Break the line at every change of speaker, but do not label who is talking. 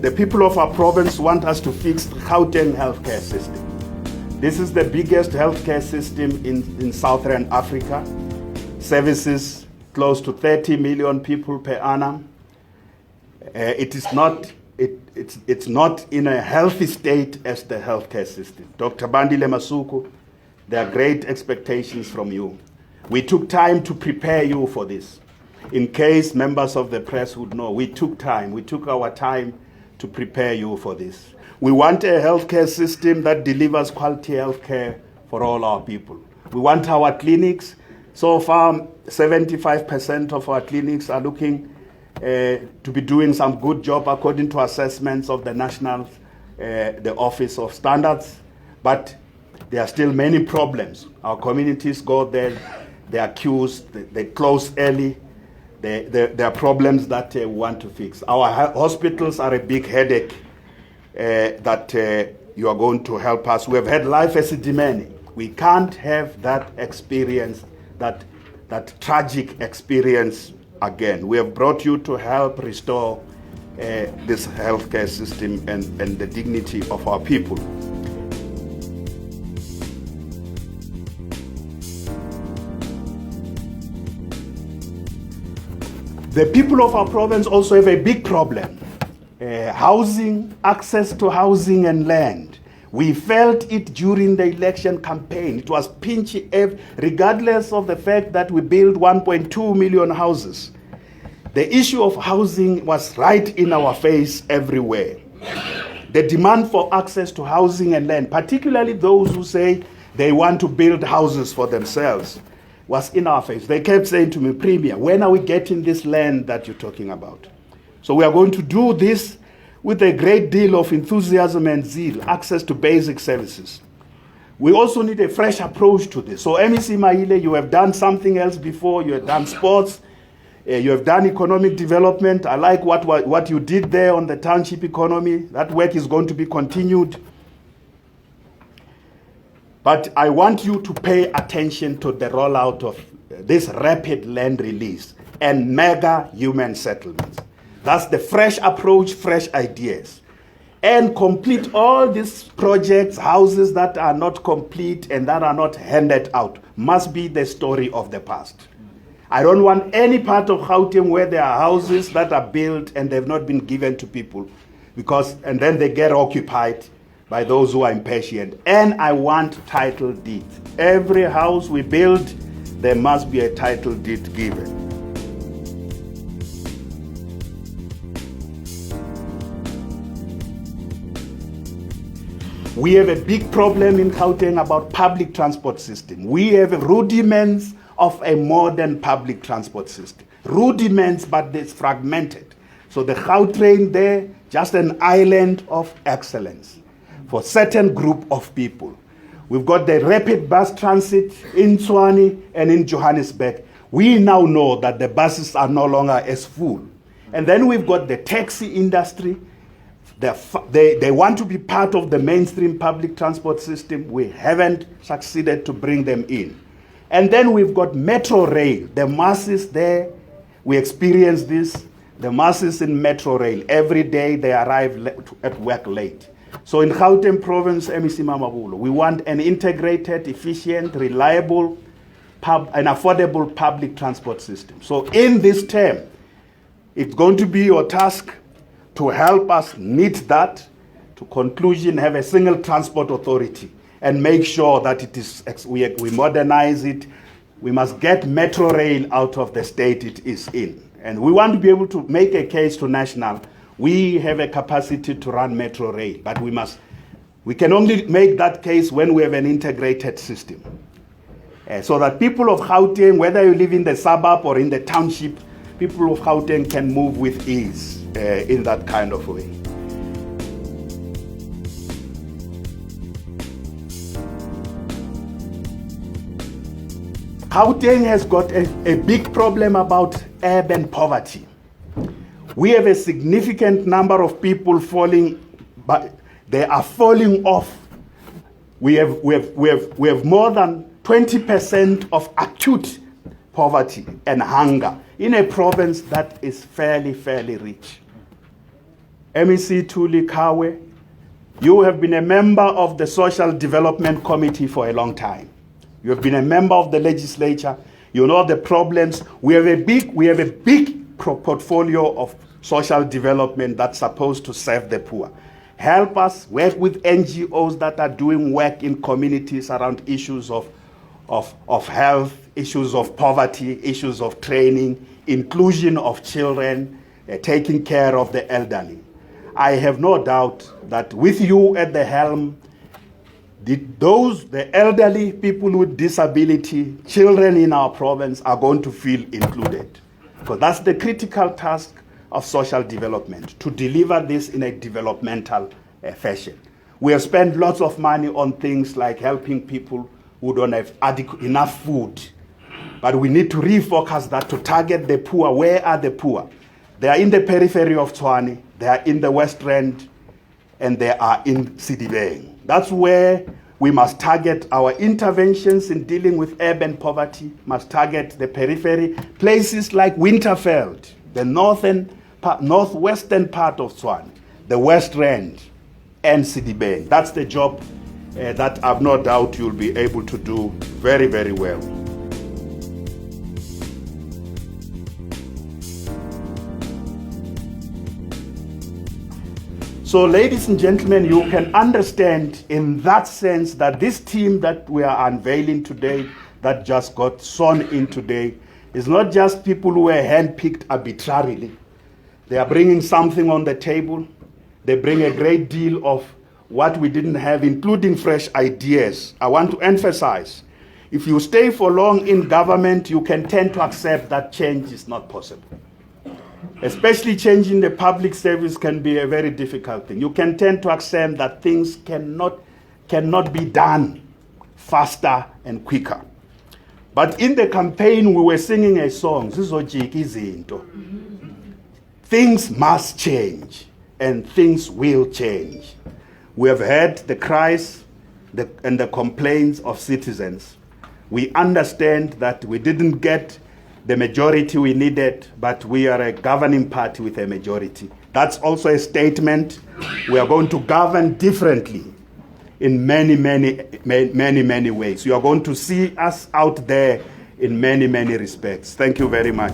The people of our province want us to fix the Gauteng healthcare system. This is the biggest healthcare system in Southern Africa. Services close to 30 million people per annum. It's not in a healthy state as the healthcare system. Dr. Bandile, Masuku, there are great expectations from you. We took time to prepare you for this. In case members of the press would know, we took our time to prepare you for this. We want a healthcare system that delivers quality healthcare for all our people. We want our clinics. So far, 75% of our clinics are looking to be doing some good job according to assessments of the National, the Office of Standards. But there are still many problems. Our communities go there, they are queues, they close early. There are problems that we want to fix. Our hospitals are a big headache that you are going to help us. We have had life Esidimeni. We can't have that experience, that tragic experience again. We have brought you to help restore this healthcare system and the dignity of our people. The people of our province also have a big problem. Housing, access to housing and land. We felt it during the election campaign. It was pinchy, regardless of the fact that we built 1.2 million houses. The issue of housing was right in our face everywhere. The demand for access to housing and land, particularly those who say they want to build houses for themselves, was in our face. They kept saying to me, Premier, when are we getting this land that you're talking about? So we are going to do this with a great deal of enthusiasm and zeal, access to basic services. We also need a fresh approach to this. So MEC Maile, you have done something else before. You have done sports. You have done economic development. I like what you did there on the township economy. That work is going to be continued. But I want you to pay attention to the rollout of this rapid land release and mega human settlements. That's the fresh approach, fresh ideas. And complete all these projects, houses that are not complete and that are not handed out, must be the story of the past. I don't want any part of Gauteng where there are houses that are built and they've not been given to people, and then they get occupied by those who are impatient. And I want title deeds. Every house we build, there must be a title deed given. We have a big problem in Gauteng about public transport system. We have rudiments of a modern public transport system. Rudiments, but it's fragmented. So the Gautrain there, just an island of excellence for certain group of people. We've got the rapid bus transit in Tshwane and in Johannesburg. We now know that the buses are no longer as full. And then we've got the taxi industry. They want to be part of the mainstream public transport system. We haven't succeeded to bring them in. And then we've got metro rail. The masses there, we experience this. The masses in metro rail, every day they arrive at work late. So in Gauteng province, MEC Mamabulo, we want an integrated, efficient, reliable, and affordable public transport system. So in this term, it's going to be your task to help us meet that to conclusion, have a single transport authority and make sure that it is, we modernize it. We must get metro rail out of the state it is in. And we want to be able to make a case to national. We have a capacity to run metro rail, but we can only make that case when we have an integrated system. So that people of Gauteng, whether you live in the suburb or in the township, people of Gauteng can move with ease in that kind of way. Gauteng has got a big problem about urban poverty. We have a significant number of people falling, but they are falling off. We have more than 20% of acute poverty and hunger in a province that is fairly rich. MEC Tuli Khawe, you have been a member of the Social Development Committee for a long time. You have been a member of the legislature. You know the problems. We have a big portfolio of social development that's supposed to serve the poor. Help us work with NGOs that are doing work in communities around issues of health, issues of poverty, issues of training, inclusion of children, taking care of the elderly. I have no doubt that with you at the helm, the elderly, people with disability, children in our province are going to feel included. Because that's the critical task of social development, to deliver this in a developmental fashion. We have spent lots of money on things like helping people who don't have enough food. But we need to refocus that to target the poor. Where are the poor? They are in the periphery of Tshwane, they are in the West Rand, and they are in Sidibeng. That's where we must target our interventions in dealing with urban poverty, must target the periphery, places like Winterveld, the northwestern part of Tshwane, the West Rand, and Sidibeng. That's the job that I've no doubt you'll be able to do very, very well. So, ladies and gentlemen, you can understand in that sense that this team that we are unveiling today, that just got sworn in today, is not just people who were handpicked arbitrarily. They are bringing something on the table. They bring a great deal of what we didn't have, including fresh ideas. I want to emphasize, if you stay for long in government, you can tend to accept that change is not possible. Especially changing the public service can be a very difficult thing. You can tend to accept that things cannot be done faster and quicker. But in the campaign, we were singing a song, things must change, and things will change. We have heard the cries and the complaints of citizens. We understand that we didn't get the majority we needed, but we are a governing party with a majority. That's also a statement. We are going to govern differently in many ways. You are going to see us out there in many respects. Thank you very much.